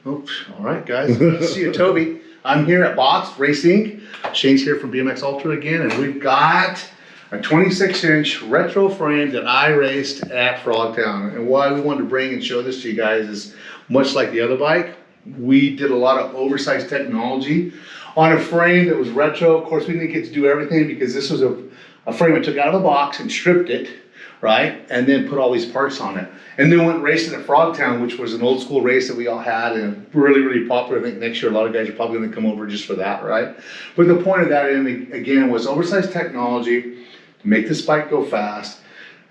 Oops. All right, guys. Good to see you, Toby. I'm here at Box Race Inc. Shane's here from BMX Ultra again, and we've got a 26-inch retro frame that I raced at Frogtown. And why we wanted to bring and show this to you guys is, much like the other bike, we did a lot of oversized technology on a frame that was retro. Of course, we didn't get to do everything because this was a frame I took out of the box and stripped it, right? And then put all these parts on it. And then went racing at Frogtown, which was an old school race that we all had and really, really popular. I think next year a lot of guys are probably gonna come over just for that, right? But the point of that, again, was oversized technology to make this bike go fast.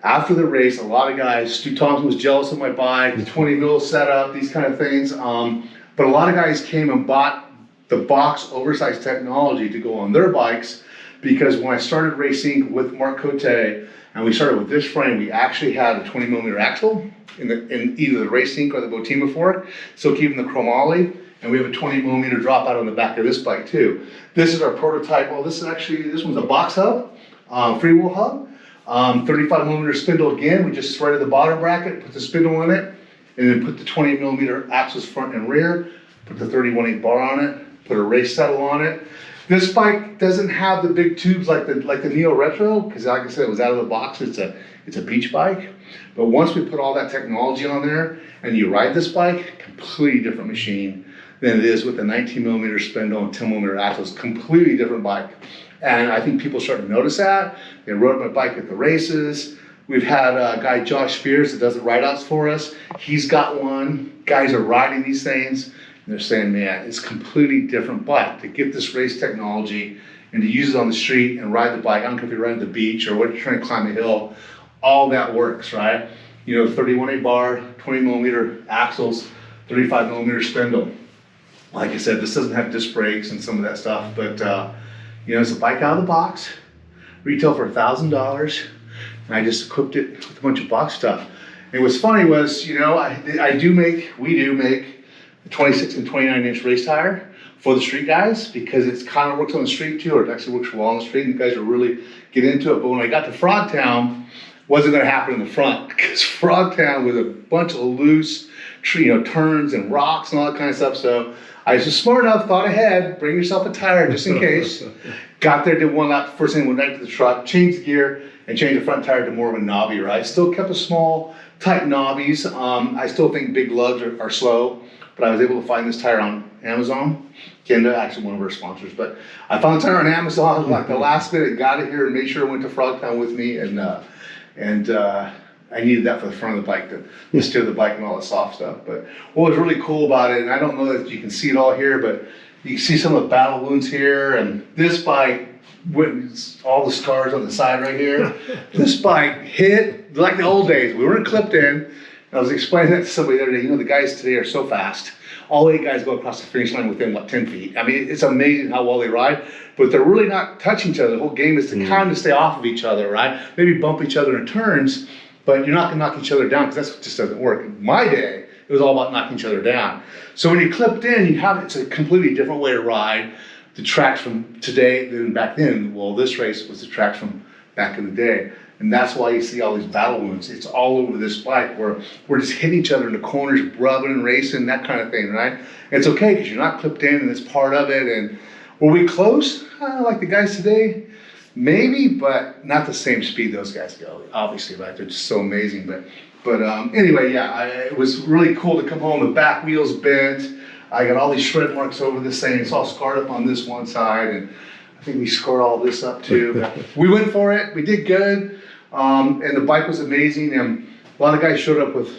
After the race, a lot of guys, Stu Thompson was jealous of my bike, the 20 mil setup, these kind of things. But a lot of guys came and bought the Box oversized technology to go on their bikes, because when I started racing with Mark Cote and we started with this frame, we actually had a 20 millimeter axle in either the Race Inc or the Botima fork, still keeping the chromoly, and we have a 20 millimeter dropout on the back of this bike too. This is our prototype. Well, this one's a box hub, freewheel hub, 35 millimeter spindle again. We just threaded the bottom bracket, put the spindle in it, and then put the 20 millimeter axles front and rear, put the 31/8 bar on it, put a race settle on it. This bike doesn't have the big tubes like the Neo Retro, because like I said, it was out of the box. It's a beach bike. But once we put all that technology on there and you ride this bike, completely different machine than it is with the 19 millimeter spindle and 10 millimeter axles. Completely different bike. And I think people start to notice that. They rode my bike at the races. We've had a guy, Josh Spears, that does the ride-outs for us. He's got one. Guys are riding these things. They're saying, man, it's a completely different bike. To get this race technology and to use it on the street and ride the bike, I don't care if you're riding the beach or what you're trying to climb a hill, all that works, right? You know, 31/8 bar, 20 millimeter axles, 35 millimeter spindle. Like I said, this doesn't have disc brakes and some of that stuff, but you know, it's a bike out of the box, retail for $1,000, and I just equipped it with a bunch of box stuff. And what's funny was, you know, we do make a 26 and 29 inch race tire for the street guys, because it kind of works on the street too, or it actually works well on the street, and the guys will really get into it. But when I got to Frogtown, wasn't going to happen in the front, because Frogtown was a bunch of loose turns and rocks and all that kind of stuff. So I was just smart enough, thought ahead, bring yourself a tire just in case. Got there, did one lap, first thing went right to the truck, changed the gear, and changed the front tire to more of a knobby ride. Still kept a small, tight knobbies. I still think big lugs are slow, but I was able to find this tire on Amazon. Kenda, actually one of our sponsors, but I found the tire on Amazon like the last minute, got it here and made sure it went to Frogtown with me, and I needed that for the front of the bike to steer the bike and all the soft stuff. But what was really cool about it, and I don't know that you can see it all here, but you can see some of the battle wounds here, and this bike, all the scars on the side right here. This bike hit like the old days. We weren't clipped in. I was explaining that to somebody the other day. You know, the guys today are so fast. All 8 guys go across the finish line within, 10 feet. I mean, it's amazing how well they ride, but they're really not touching each other. The whole game is to kind of stay off of each other, right? Maybe bump each other in turns, but you're not gonna knock each other down, because that just doesn't work. In my day, it was all about knocking each other down. So when you clipped in, it's a completely different way to ride. The tracks from today than back then. Well, this race was the tracks from back in the day. And that's why you see all these battle wounds. It's all over this bike, where we're just hitting each other in the corners, rubbing and racing, that kind of thing, right? It's okay, because you're not clipped in and it's part of it. And were we close? Like the guys today? Maybe, but not the same speed those guys go, obviously, right? They're just so amazing. But anyway, yeah, it was really cool to come home. The back wheel's bent. I got all these shred marks over this thing. It's all scarred up on this one side, and I think we scored all this up too. But we went for it. We did good. And the bike was amazing, and a lot of guys showed up with,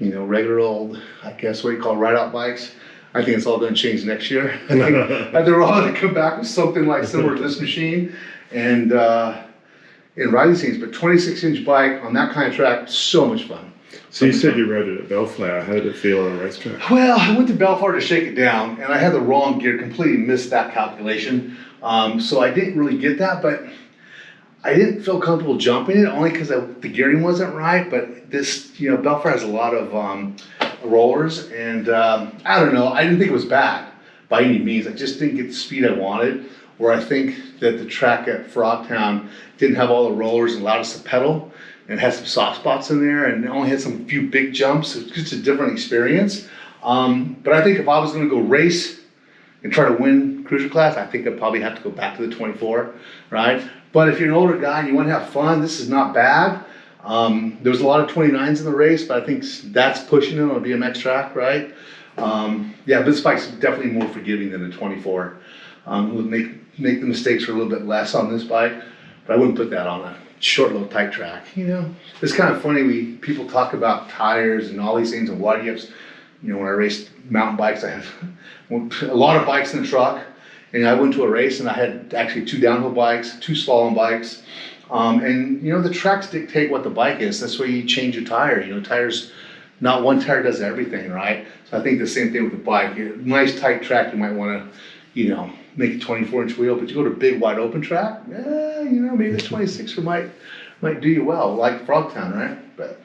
regular old, I guess, what you call ride-out bikes. I think it's all going to change next year. I think they're all going to come back with something like similar to this machine, and ride these things. But 26-inch bike on that kind of track, so much fun. So you said you rode it at Bellflower. How did it feel on a racetrack? Well, I went to Belfast to shake it down, and I had the wrong gear, completely missed that calculation. So I didn't really get that, but I didn't feel comfortable jumping it, only because the gearing wasn't right. But this, Belfast has a lot of rollers, and I don't know, I didn't think it was bad by any means. I just didn't get the speed I wanted, where I think that the track at Frogtown didn't have all the rollers and allowed us to pedal, and had some soft spots in there, and it only had some few big jumps. It's just a different experience. But I think if I was gonna go race and try to win cruiser class, I think I'd probably have to go back to the 24, right? But if you're an older guy and you wanna have fun, this is not bad. There was a lot of 29s in the race, but I think that's pushing it on a BMX track, right? Yeah, but this bike's definitely more forgiving than the 24. We'll make the mistakes are a little bit less on this bike, but I wouldn't put that on a short, little tight track. You know, it's kind of funny. People talk about tires and all these things, and why do you have, you know, when I raced mountain bikes, I had a lot of bikes in the truck, and I went to a race and I had actually 2 downhill bikes, 2 slalom bikes, and you know, the tracks dictate what the bike is. That's why you change your tire. You know, tires, not one tire does everything, right? So I think the same thing with the bike. Nice tight track, you might want to, you know, make a 24-inch wheel, but you go to a big wide open track, yeah, you know, maybe the 26er might do you well, like Frogtown, right? But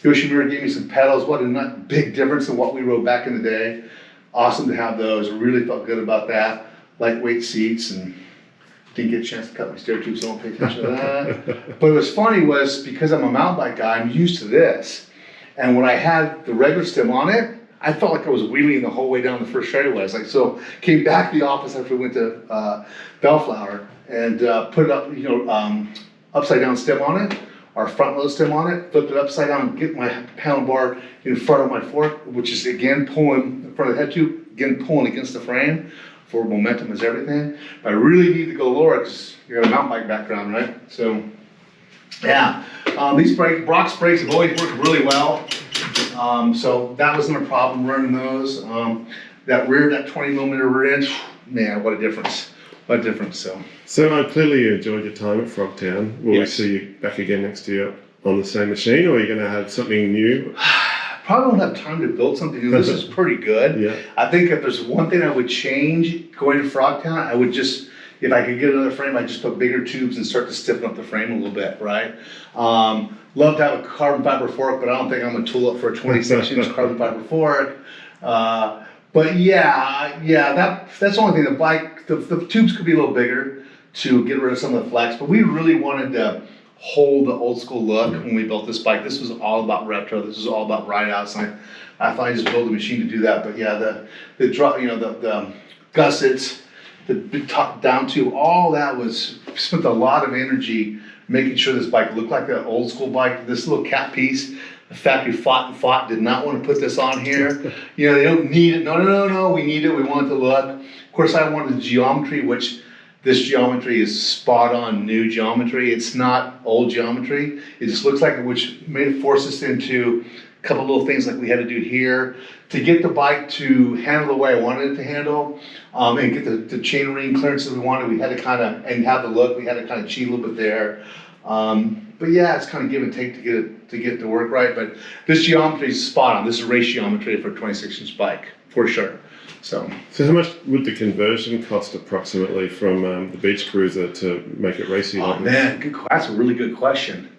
Yoshimura gave me some pedals. What a big difference in what we rode back in the day. Awesome to have those. Really felt good about that. Lightweight seats, and didn't get a chance to cut my stair tubes, so I don't pay attention to that. But what was funny was, because I'm a mountain bike guy, I'm used to this. And when I had the regular stem on it, I felt like I was wheeling the whole way down the first straightaway. I was like, so came back to the office after we went to Bellflower and put it up, you know, upside down stem on it, our front load stem on it, flipped it upside down, get my handlebar in front of my fork, which is again pulling in front of the head tube, again pulling against the frame for momentum is everything. But I really need to go lower because you got a mountain bike background, right? So yeah, these Brock's brakes have always worked really well. So that wasn't a problem running those. That 20mm rear end, man, what a difference. What a difference, So clearly you enjoyed your time at Frogtown. Will we see you back again next year on the same machine, or are you going to have something new? Probably won't have time to build something new. This is pretty good. Yeah. I think if there's one thing I would change going to Frogtown, I would just, if I could get another frame, I'd just put bigger tubes and start to stiffen up the frame a little bit, right? Love to have a carbon fiber fork, but I don't think I'm gonna tool up for a 26-inch carbon fiber fork. But yeah, that's the only thing. The bike, the tubes could be a little bigger to get rid of some of the flex, but we really wanted to hold the old school look when we built this bike. This was all about retro. This was all about ride outs. And I thought I just built a machine to do that. But yeah, the drop, you know, the gussets, the top down tube, all that was spent a lot of energy making sure this bike looked like an old school bike. This little cap piece, the factory fought, did not want to put this on here. You know, they don't need it. No, we need it. We want it to look. Of course, I wanted the geometry, which this geometry is spot on new geometry. It's not old geometry. It just looks like it, which forced us into a couple little things like we had to do here to get the bike to handle the way I wanted it to handle, and get the chain ring clearance that we wanted. We had to kind of, and have the look, we had to kind of cheat a little bit there. But yeah, it's kind of give and take to get it to work right. But this geometry is spot on. This is race geometry for a 26-inch bike, for sure. So how much would the conversion cost approximately from the beach cruiser to make it racy? Oh man, that's a really good question.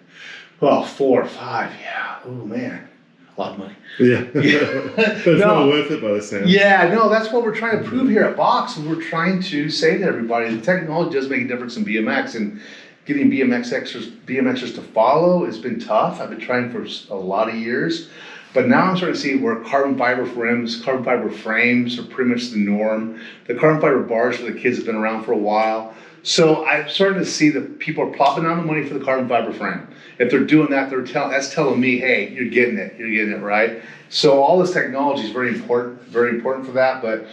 Well, 4 or 5, yeah. Oh man, a lot of money. Yeah, but it's not worth it by the sound. Yeah, no, that's what we're trying to prove here at Box. We're trying to say to everybody, the technology does make a difference in BMX, and getting BMXers to follow has been tough. I've been trying for a lot of years. But now I'm starting to see where carbon fiber frames are pretty much the norm. The carbon fiber bars for the kids have been around for a while. So I'm starting to see that people are plopping down the money for the carbon fiber frame. If they're doing that, that's telling me, hey, you're getting it, right? So all this technology is very important for that. But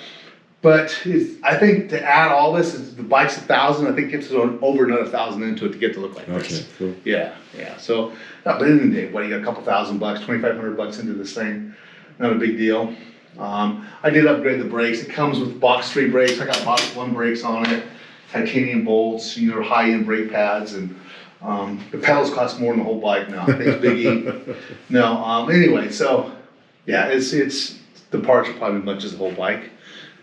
I think to add all this, the bike's $1,000. I think gets over another $1,000 into it to get to look like this. Okay, cool. Yeah. So, but in the day, what, you got a couple $1,000, $2,500 into this thing, not a big deal. I did upgrade the brakes. It comes with box 3 brakes. I got box 1 brakes on it, titanium bolts, you know, high-end brake pads, and the pedals cost more than the whole bike now. I think it's biggie. No, anyway, so yeah, it's the parts are probably as much as the whole bike.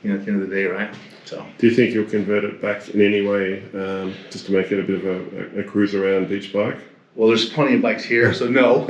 You know, at the end of the day, right? So. Do you think you'll convert it back in any way, just to make it a bit of a cruise around beach bike? Well, there's plenty of bikes here, so no.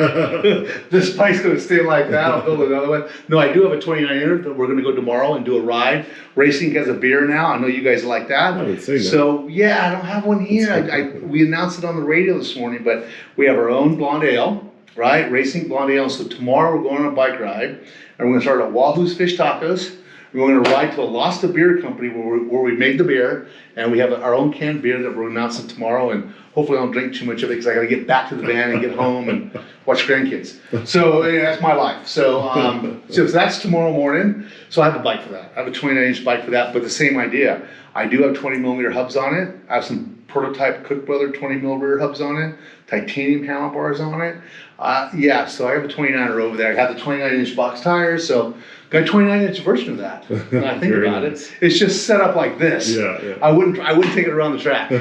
This bike's going to stay like that. I'll build another one. No, I do have a 29er that we're going to go tomorrow and do a ride. Race Inc has a beer now. I know you guys like that. I haven't seen that. So yeah, I don't have one here. We announced it on the radio this morning, but we have our own blonde ale. right? Race Inc Blondale. So tomorrow we're going on a bike ride, and we're going to start at Wahoo's Fish Tacos. We're going to ride to a Lost Beer Company where we made the beer, and we have our own canned beer that we're announcing tomorrow. And hopefully I don't drink too much of it because I got to get back to the van and get home and watch grandkids. So yeah, that's my life. So that's tomorrow morning. So I have a bike for that. I have a 29-inch bike for that, but the same idea. I do have 20mm hubs on it. I have some prototype Cook Brother 20mm hubs on it, titanium handlebars on it. Yeah, so I have a 29er over there. I have the 29-inch box tires, so got a 29-inch version of that. When I think about it, it's just set up like this. Yeah. I wouldn't take it around the track,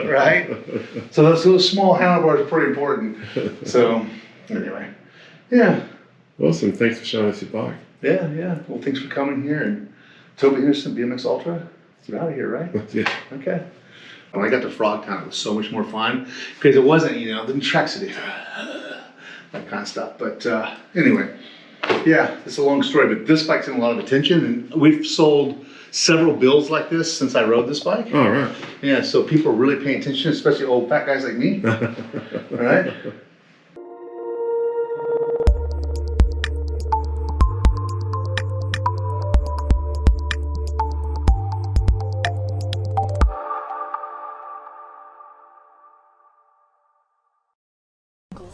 right? So those small handlebars are pretty important. So anyway, yeah. Awesome. Thanks for showing us your bike. Yeah. Well, thanks for coming here. And Toby Henderson, BMX Ultra. You're out of here, right? Yeah. Okay. When I got to Frogtown, it was so much more fun because it wasn't, the track city, that kind of stuff. But anyway, yeah, it's a long story, but this bike's in a lot of attention, and we've sold several builds like this since I rode this bike. Oh, right. Yeah, so people are really paying attention, especially old fat guys like me. All right. Cool.